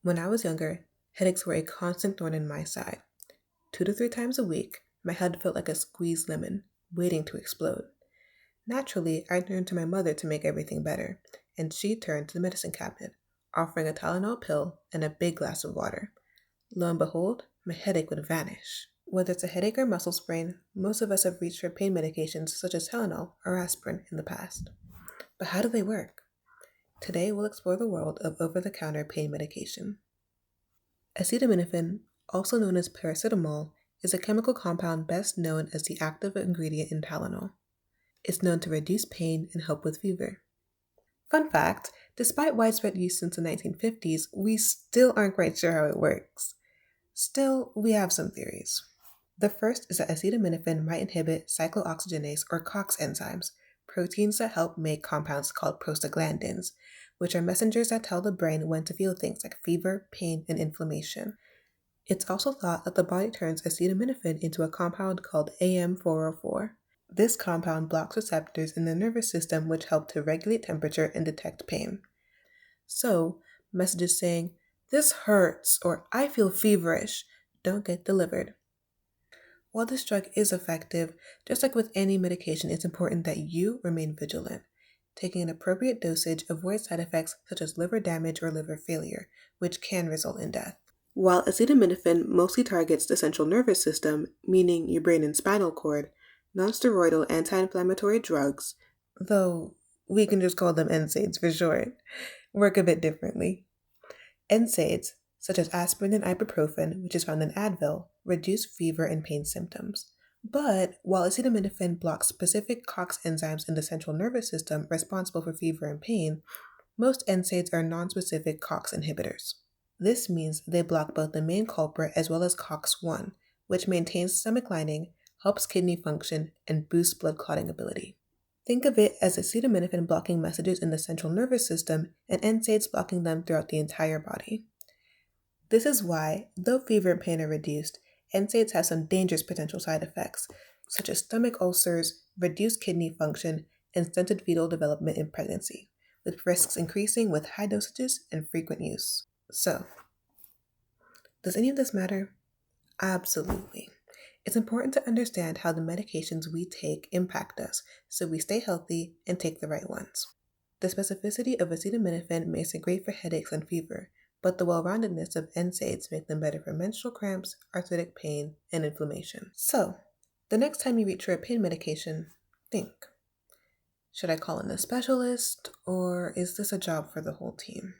When I was younger, headaches were a constant thorn in my side. 2 to 3 times a week, my head felt like a squeezed lemon, waiting to explode. Naturally, I turned to my mother to make everything better, and she turned to the medicine cabinet, offering a Tylenol pill and a big glass of water. Lo and behold, my headache would vanish. Whether it's a headache or muscle sprain, most of us have reached for pain medications such as Tylenol or aspirin in the past. But how do they work? Today, we'll explore the world of over-the-counter pain medication. Acetaminophen, also known as paracetamol, is a chemical compound best known as the active ingredient in Tylenol. It's known to reduce pain and help with fever. Fun fact, despite widespread use since the 1950s, we still aren't quite sure how it works. Still, we have some theories. The first is that acetaminophen might inhibit cyclooxygenase or COX enzymes, proteins that help make compounds called prostaglandins, which are messengers that tell the brain when to feel things like fever, pain, and inflammation. It's also thought that the body turns acetaminophen into a compound called AM404. This compound blocks receptors in the nervous system which help to regulate temperature and detect pain. So, messages saying, "This hurts," or "I feel feverish," don't get delivered. While this drug is effective, just like with any medication, it's important that you remain vigilant. Taking an appropriate dosage avoids side effects such as liver damage or liver failure, which can result in death. While acetaminophen mostly targets the central nervous system, meaning your brain and spinal cord, nonsteroidal anti-inflammatory drugs, though we can just call them NSAIDs for short, work a bit differently. NSAIDs, such as aspirin and ibuprofen, which is found in Advil, reduce fever and pain symptoms. But while acetaminophen blocks specific COX enzymes in the central nervous system responsible for fever and pain, most NSAIDs are non-specific COX inhibitors. This means they block both the main culprit as well as COX-1, which maintains stomach lining, helps kidney function, and boosts blood clotting ability. Think of it as acetaminophen blocking messages in the central nervous system and NSAIDs blocking them throughout the entire body. This is why, though fever and pain are reduced, NSAIDs have some dangerous potential side effects, such as stomach ulcers, reduced kidney function, and stunted fetal development in pregnancy, with risks increasing with high dosages and frequent use. So, does any of this matter? Absolutely. It's important to understand how the medications we take impact us so we stay healthy and take the right ones. The specificity of acetaminophen makes it great for headaches and fever, but the well-roundedness of NSAIDs make them better for menstrual cramps, arthritic pain, and inflammation. So, the next time you reach for a pain medication, think, should I call in a specialist, or is this a job for the whole team?